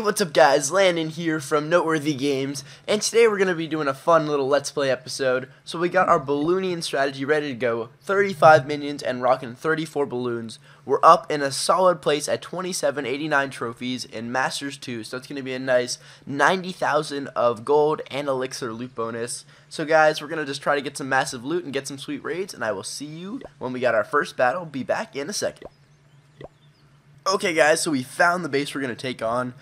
What's up guys, Landon here from NoteworthyGames, and today we're going to be doing a fun little Let's Play episode. So we got our ballooning strategy ready to go, 35 minions and rocking 34 balloons. We're up in a solid place at 2789 trophies in Masters 2, so it's going to be a nice 90,000 of gold and elixir loot bonus. So guys, we're going to just try to get some massive loot and get some sweet raids, and I will see you when we got our first battle. Be back in a second. Okay guys, so we found the base we're going to take on.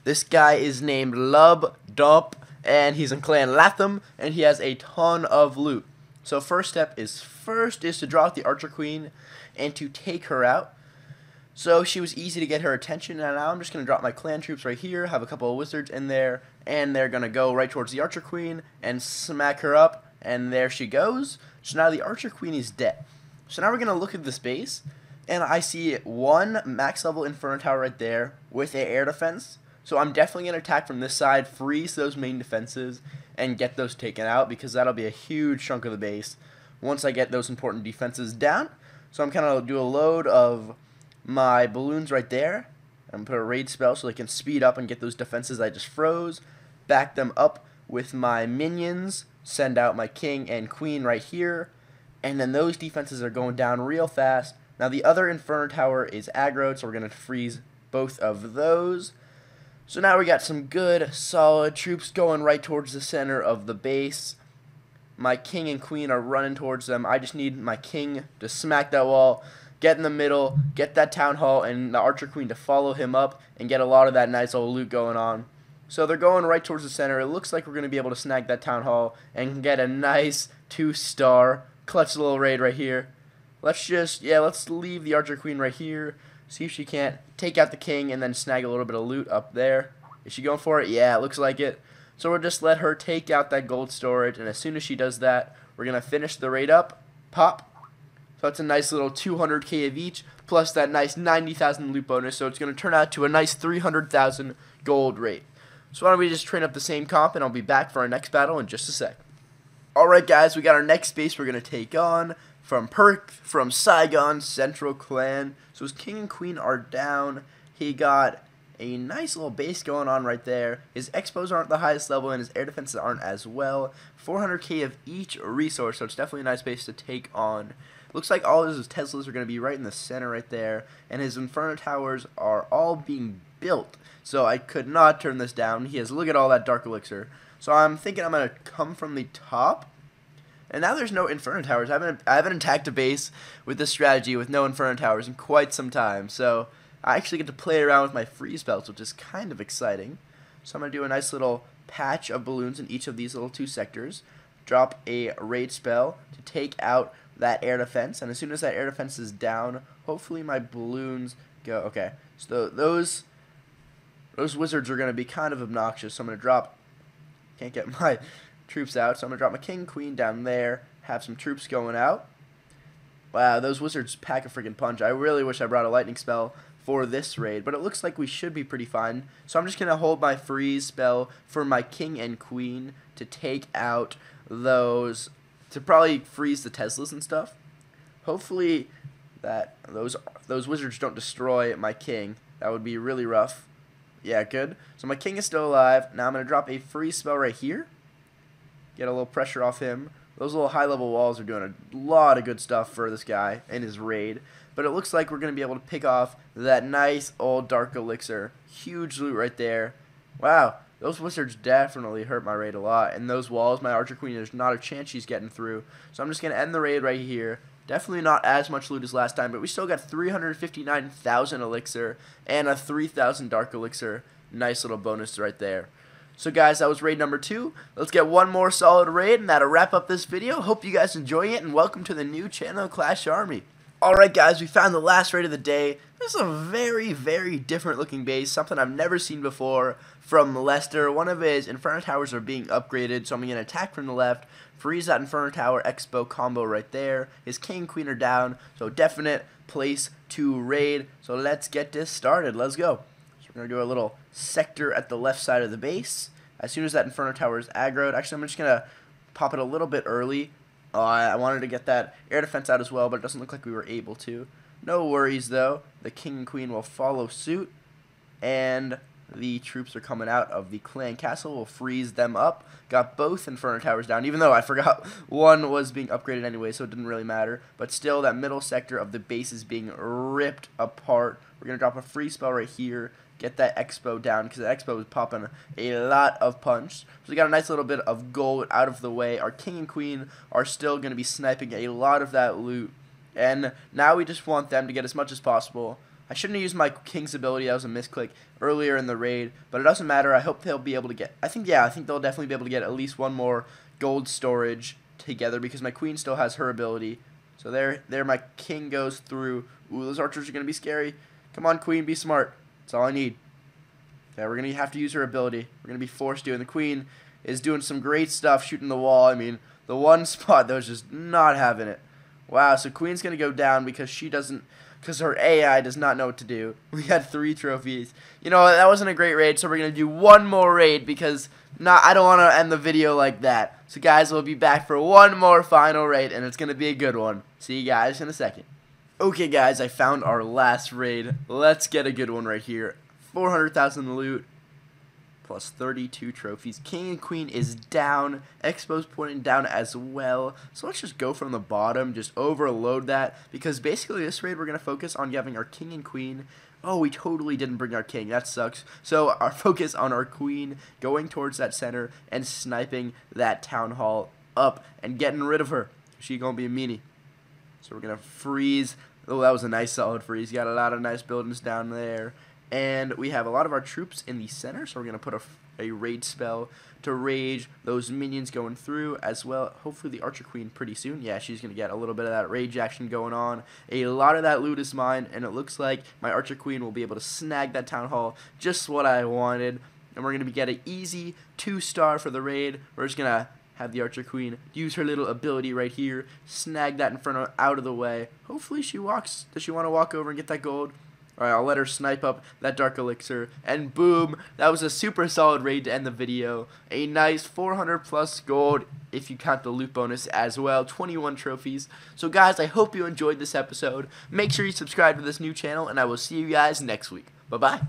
This guy is named Lub Dump, and he's in Clan Latham, and he has a ton of loot. So first step is to draw out the Archer Queen and to take her out. So she was easy to get her attention, and now I'm just going to drop my clan troops right here, have a couple of wizards in there, and they're going to go right towards the Archer Queen and smack her up, and there she goes. So now the Archer Queen is dead. So now we're going to look at this base, and I see one max level Inferno Tower right there with an air defense. So I'm definitely going to attack from this side, freeze those main defenses, and get those taken out, because that'll be a huge chunk of the base once I get those important defenses down. So I'm kind of do a load of my balloons right there, and put a raid spell so they can speed up and get those defenses I just froze. Back them up with my minions, send out my king and queen right here, and then those defenses are going down real fast. Now the other Inferno Tower is aggroed, so we're going to freeze both of those. So now we got some good, solid troops going right towards the center of the base. My king and queen are running towards them. I just need my king to smack that wall, get in the middle, get that town hall, and the Archer Queen to follow him up and get a lot of that nice old loot going on. So they're going right towards the center. It looks like we're going to be able to snag that town hall and get a nice 2-star clutch little raid right here. Let's leave the Archer Queen right here. See if she can't take out the king and then snag a little bit of loot up there. Is she going for it? Yeah, it looks like it. So we'll just let her take out that gold storage, and as soon as she does that, we're going to finish the raid up. Pop. So that's a nice little 200k of each, plus that nice 90,000 loot bonus, so it's going to turn out to a nice 300,000 gold raid. So why don't we just train up the same comp, and I'll be back for our next battle in just a sec. Alright guys, we got our next base we're going to take on. From Saigon Central Clan. So his king and queen are down. He got a nice little base going on right there. His expos aren't the highest level, and his air defenses aren't as well. 400k of each resource, so it's definitely a nice base to take on. Looks like all of his Teslas are going to be right in the center right there, and his Inferno Towers are all being built. So I could not turn this down. Look at all that Dark Elixir. So I'm thinking I'm going to come from the top. And now there's no Inferno Towers. I haven't attacked a base with this strategy with no Inferno Towers in quite some time. So I actually get to play around with my freeze spells, which is kind of exciting. So I'm going to do a nice little patch of balloons in each of these little 2 sectors. Drop a raid spell to take out that air defense. And as soon as that air defense is down, hopefully my balloons go. Okay, so those wizards are going to be kind of obnoxious. So I'm going to drop. Can't get my troops out, so I'm going to drop my king, queen down there, have some troops going out. Wow, those wizards pack a freaking punch. I really wish I brought a lightning spell for this raid, but it looks like we should be pretty fine. So I'm just going to hold my freeze spell for my king and queen to take out those, to probably freeze the Teslas and stuff. Hopefully that those wizards don't destroy my king. That would be really rough. Yeah, good. So my king is still alive. Now I'm going to drop a freeze spell right here. Get a little pressure off him. Those little high-level walls are doing a lot of good stuff for this guy and his raid. But it looks like we're going to be able to pick off that nice old Dark Elixir. Huge loot right there. Wow, those wizards definitely hurt my raid a lot. And those walls, my Archer Queen, there's not a chance she's getting through. So I'm just going to end the raid right here. Definitely not as much loot as last time, but we still got 359,000 elixir and a 3,000 Dark Elixir. Nice little bonus right there. So guys, that was raid number 2. Let's get one more solid raid, and that'll wrap up this video. Hope you guys enjoy it, and welcome to the new channel, Clash Army. Alright guys, we found the last raid of the day. This is a very, very different looking base, something I've never seen before from Lester. One of his Inferno Towers are being upgraded, so I'm going to attack from the left, freeze that Inferno Tower Expo combo right there. His king and queen are down, so definite place to raid. So let's get this started. Let's go. We're going to do a little sector at the left side of the base. As soon as that Inferno Tower is aggroed, actually I'm just going to pop it a little bit early. I wanted to get that air defense out as well, but it doesn't look like we were able to. No worries though. The king and queen will follow suit. And the troops are coming out of the clan castle. We'll freeze them up. Got both Inferno Towers down, even though I forgot one was being upgraded anyway, so it didn't really matter. But still, that middle sector of the base is being ripped apart. We're going to drop a free spell right here. Get that Expo down, because the Expo is popping a lot of punch. So we got a nice little bit of gold out of the way. Our king and queen are still going to be sniping a lot of that loot. And now we just want them to get as much as possible. I shouldn't have used my king's ability. That was a misclick earlier in the raid, but it doesn't matter. I hope they'll be able to get, I think they'll definitely be able to get at least one more gold storage together, because my queen still has her ability. So there my king goes through. Ooh, those archers are going to be scary. Come on, queen, be smart. That's all I need. Okay, we're going to have to use her ability. We're going to be forced to, and the queen is doing some great stuff, shooting the wall. I mean, the one spot that was just not having it. Wow, so queen's going to go down because her AI does not know what to do. We had 3 trophies. You know, that wasn't a great raid, so we're going to do one more raid, because I don't want to end the video like that. So guys, we'll be back for one more final raid, and it's going to be a good one. See you guys in a second. Okay guys, I found our last raid. Let's get a good one right here. 400,000 loot. Plus 32 trophies. King and queen is down. Expo's pointing down as well. So let's just go from the bottom. Just overload that. Because basically this raid we're going to focus on having our king and queen. Oh, we totally didn't bring our king. That sucks. So our focus on our queen going towards that center and sniping that town hall up and getting rid of her. She's going to be a meanie. So we're going to freeze. Oh, that was a nice solid freeze. Got a lot of nice buildings down there. And we have a lot of our troops in the center, so we're going to put a raid spell to rage those minions going through as well. Hopefully the Archer Queen pretty soon. Yeah, she's going to get a little bit of that rage action going on. A lot of that loot is mine, and it looks like my Archer Queen will be able to snag that Town Hall, just what I wanted. And we're going to get an easy 2-star for the raid. We're just going to have the Archer Queen use her little ability right here, snag that Inferno out of the way. Hopefully she walks. Does she want to walk over and get that gold? Alright, I'll let her snipe up that Dark Elixir, and boom, that was a super solid raid to end the video. A nice 400 plus gold, if you count the loot bonus as well, 21 trophies. So guys, I hope you enjoyed this episode. Make sure you subscribe to this new channel, and I will see you guys next week. Bye-bye.